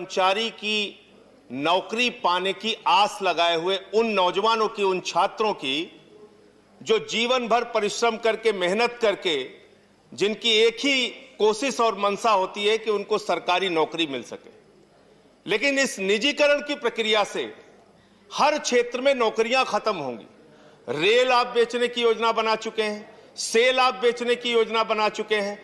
कर्मचारी की नौकरी पाने की आस लगाए हुए उन नौजवानों की, उन छात्रों की जो जीवन भर परिश्रम करके, मेहनत करके, जिनकी एक ही कोशिश और मंशा होती है कि उनको सरकारी नौकरी मिल सके। लेकिन इस निजीकरण की प्रक्रिया से हर क्षेत्र में नौकरियां खत्म होंगी। रेल आप बेचने की योजना बना चुके हैं, सेल आप बेचने की योजना बना चुके हैं,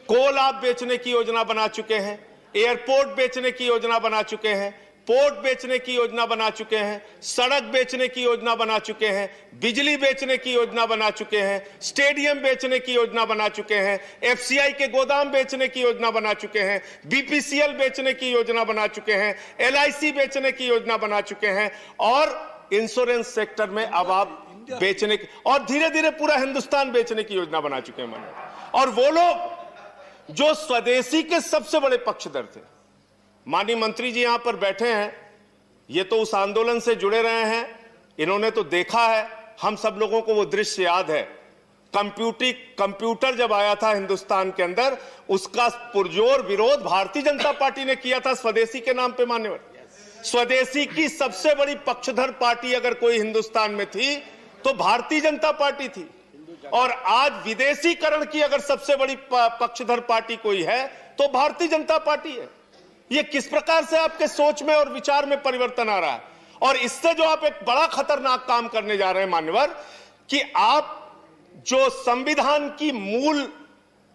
कोल आप बेचने की योजना बना चुके हैं, एयरपोर्ट बेचने की योजना बना चुके हैं, पोर्ट बेचने की योजना बना चुके हैं, सड़क बेचने की योजना बना चुके हैं, बिजली बेचने की योजना बना चुके हैं, स्टेडियम बेचने की योजना बना चुके हैं, एफसीआई के गोदाम बेचने की योजना बना चुके हैं, बीपीसीएल बेचने की योजना बना चुके हैं, एलआईसी बेचने की योजना बना चुके हैं और इंश्योरेंस सेक्टर में अब आप बेचने की, और धीरे धीरे पूरा हिंदुस्तान बेचने की योजना बना चुके हैं। और वो लोग जो स्वदेशी के सबसे बड़े पक्षधर थे, माननीय मंत्री जी यहां पर बैठे हैं, ये तो उस आंदोलन से जुड़े रहे हैं, इन्होंने तो देखा है, हम सब लोगों को वो दृश्य याद है। कंप्यूटर जब आया था हिंदुस्तान के अंदर, उसका पुरजोर विरोध भारतीय जनता पार्टी ने किया था स्वदेशी के नाम पे। मान्यवर, स्वदेशी की सबसे बड़ी पक्षधर पार्टी अगर कोई हिंदुस्तान में थी तो भारतीय जनता पार्टी थी। और आज विदेशीकरण की अगर सबसे बड़ी पक्षधर पार्टी कोई है तो भारतीय जनता पार्टी है। ये किस प्रकार से आपके सोच में और विचार में परिवर्तन आ रहा है। और इससे जो आप एक बड़ा खतरनाक काम करने जा रहे हैं मान्यवर, कि आप जो संविधान की मूल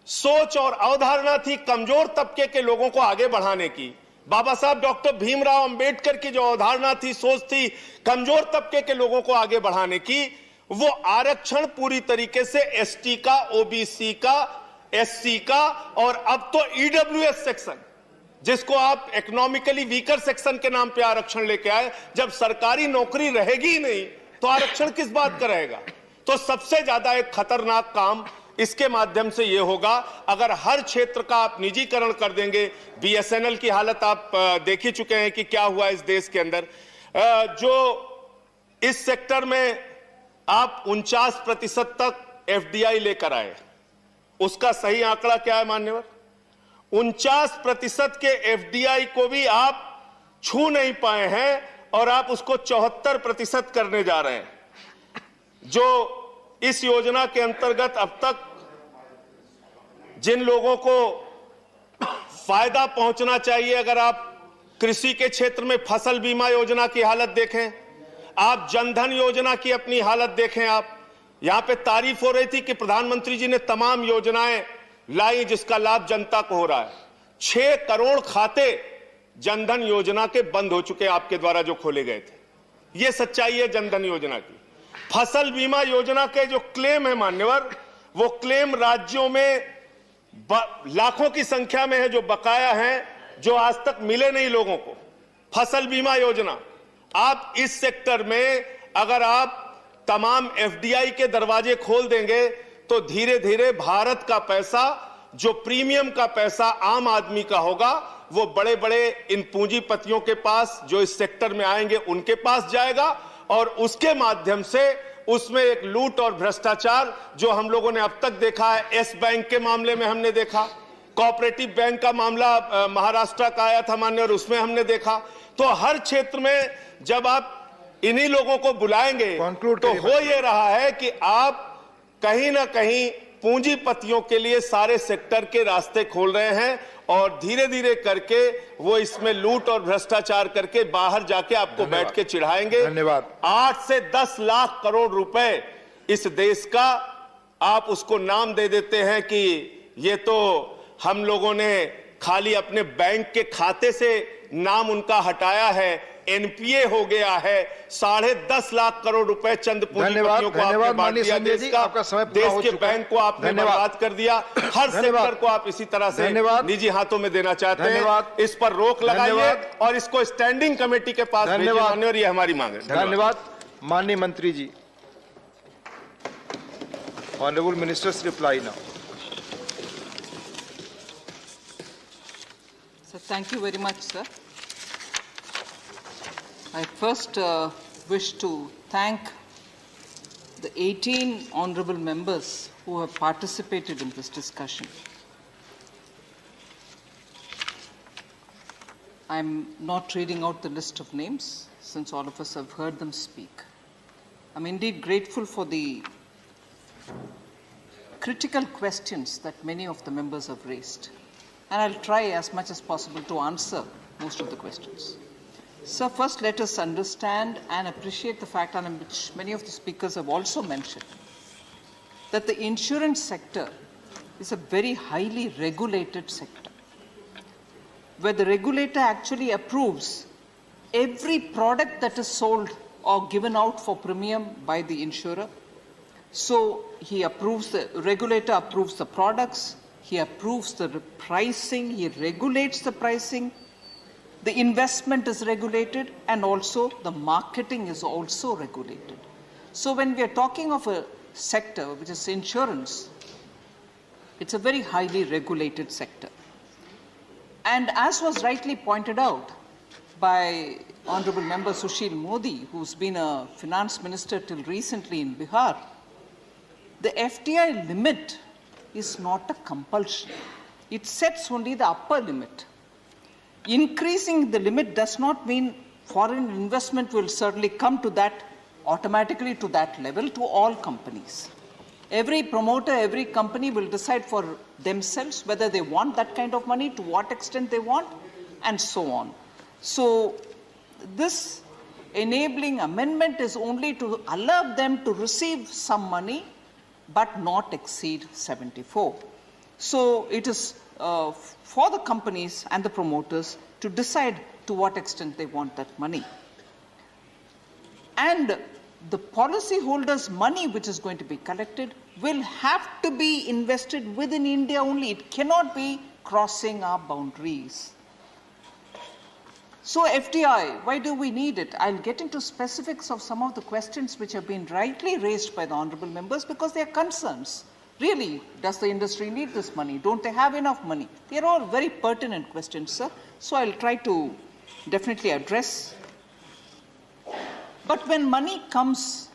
सोच और अवधारणा थी कमजोर तबके के लोगों को आगे बढ़ाने की, बाबा साहब डॉक्टर भीमराव अंबेडकर की जो अवधारणा थी, सोच थी कमजोर तबके के लोगों को आगे बढ़ाने की, वो आरक्षण पूरी तरीके से एसटी का, ओबीसी का, एससी का और अब तो ईडब्ल्यूएस सेक्शन, जिसको आप इकोनॉमिकली वीकर सेक्शन के नाम पे आरक्षण लेके आए। जब सरकारी नौकरी रहेगी ही नहीं तो आरक्षण किस बात का रहेगा। तो सबसे ज्यादा एक खतरनाक काम इसके माध्यम से यह होगा, अगर हर क्षेत्र का आप निजीकरण कर देंगे। बीएसएनएल की हालत आप देख ही चुके हैं कि क्या हुआ इस देश के अंदर। जो इस सेक्टर में आप 49% तक एफडीआई लेकर आए, उसका सही आंकड़ा क्या है मान्यवर? 49% के एफडीआई को भी आप छू नहीं पाए हैं और आप उसको 74% करने जा रहे हैं। जो इस योजना के अंतर्गत अब तक जिन लोगों को फायदा पहुंचना चाहिए, अगर आप कृषि के क्षेत्र में फसल बीमा योजना की हालत देखें, आप जनधन योजना की अपनी हालत देखें, आप यहां पे तारीफ हो रही थी कि प्रधानमंत्री जी ने तमाम योजनाएं लाई जिसका लाभ जनता को हो रहा है। 6 करोड़ खाते जनधन योजना के बंद हो चुके आपके द्वारा जो खोले गए थे। यह सच्चाई है जनधन योजना की। फसल बीमा योजना के जो क्लेम है मान्यवर, वो क्लेम राज्यों में लाखों की संख्या में है जो बकाया हैं, जो आज तक मिले नहीं लोगों को। फसल बीमा योजना, आप इस सेक्टर में अगर आप तमाम एफडीआई के दरवाजे खोल देंगे तो धीरे धीरे भारत का पैसा, जो प्रीमियम का पैसा आम आदमी का होगा, वो बड़े बड़े इन पूंजीपतियों के पास जो इस सेक्टर में आएंगे उनके पास जाएगा और उसके माध्यम से उसमें एक लूट और भ्रष्टाचार जो हम लोगों ने अब तक देखा है। एस बैंक के मामले में हमने देखा, कोऑपरेटिव बैंक का मामला महाराष्ट्र का आया था मान्य, और उसमें हमने देखा। तो हर क्षेत्र में जब आप इन्हीं लोगों को बुलाएंगे तो हो ये रहा है कि आप कहीं ना कहीं पूंजीपतियों के लिए सारे सेक्टर के रास्ते खोल रहे हैं और धीरे धीरे करके वो इसमें लूट और भ्रष्टाचार करके बाहर जाके आपको बैठ के चिढ़ाएंगे। धन्यवाद। 8 से 10 लाख करोड़ रुपए इस देश का आप उसको नाम दे देते हैं कि ये तो हम लोगों ने खाली अपने बैंक के खाते से नाम उनका हटाया है, एनपीए हो गया है। 10.5 लाख करोड़ रुपए चंद पूंजीपतियों को आपने बांट दिया। देश के बैंक को आपने बर्बाद कर दिया। हर सेक्टर को आप इसी तरह से निजी हाथों में देना चाहते हैं। इस पर रोक लगाइए और इसको स्टैंडिंग कमेटी के पास भेजिए और ये हमारी मांग है। धन्यवाद। माननीय मंत्री ji, honourable minister's reply now. Thank you very much, sir. I first wish to thank the 18 honorable members who have participated in this discussion. I'm not reading out the list of names since all of us have heard them speak. I'm indeed grateful for the critical questions that many of the members have raised, and I'll try as much as possible to answer most of the questions. So first, let us understand and appreciate the fact, on which many of the speakers have also mentioned, that the insurance sector is a very highly regulated sector, where the regulator actually approves every product that is sold or given out for premium by the insurer. So the regulator approves the products, he approves the pricing, he regulates the pricing, the investment is regulated, and also the marketing is also regulated. So when we are talking of a sector which is insurance, it's a very highly regulated sector. And as was rightly pointed out by Honorable Member Sushil Modi, who's been a finance minister till recently in Bihar, the FDI limit is not a compulsion. It sets only the upper limit. Increasing the limit does not mean foreign investment will certainly come to that automatically to that level to all companies. Every promoter, every company will decide for themselves whether they want that kind of money, to what extent they want, and so on. So this enabling amendment is only to allow them to receive some money but not exceed 74. So it is for the companies and the promoters to decide to what extent they want that money. And the policyholders' money which is going to be collected will have to be invested within India only. It cannot be crossing our boundaries. So FDI, why do we need it? I'll get into specifics of some of the questions which have been rightly raised by the honorable members, because they are concerns. Really, does the industry need this money? Don't they have enough money? They are all very pertinent questions, sir. So I'll try to definitely address. But when money comes,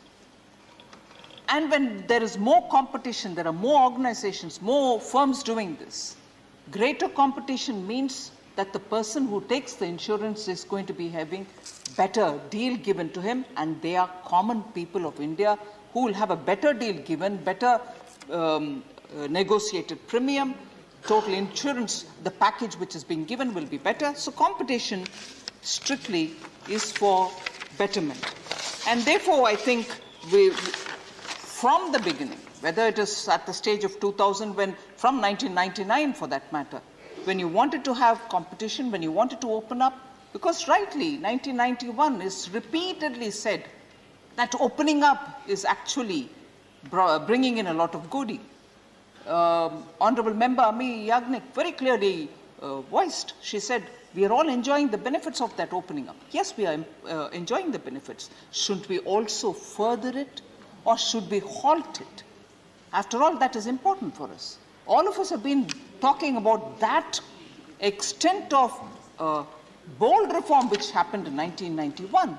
and when there is more competition, there are more organizations, more firms doing this, greater competition means that the person who takes the insurance is going to be having better deal given to him, and they are common people of India who will have a better deal given, better negotiated premium, total insurance, the package which is being given will be better. So competition strictly is for betterment. And therefore, I think from the beginning, whether it is at the stage of 2000, from 1999 for that matter, when you wanted to have competition, when you wanted to open up, because rightly 1991 is repeatedly said that opening up is actually bringing in a lot of goodie. Honorable Member Ami Yagnik very clearly voiced, she said, we are all enjoying the benefits of that opening up. Yes, we are enjoying the benefits. Shouldn't we also further it, or should we halt it? After all, that is important for us. All of us have been talking about that extent of bold reform which happened in 1991.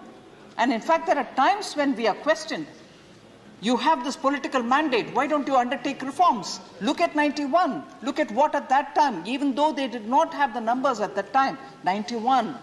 And in fact, there are times when we are questioned. You have this political mandate. Why don't you undertake reforms? Look at 91. Look at what at that time, even though they did not have the numbers at that time, 91.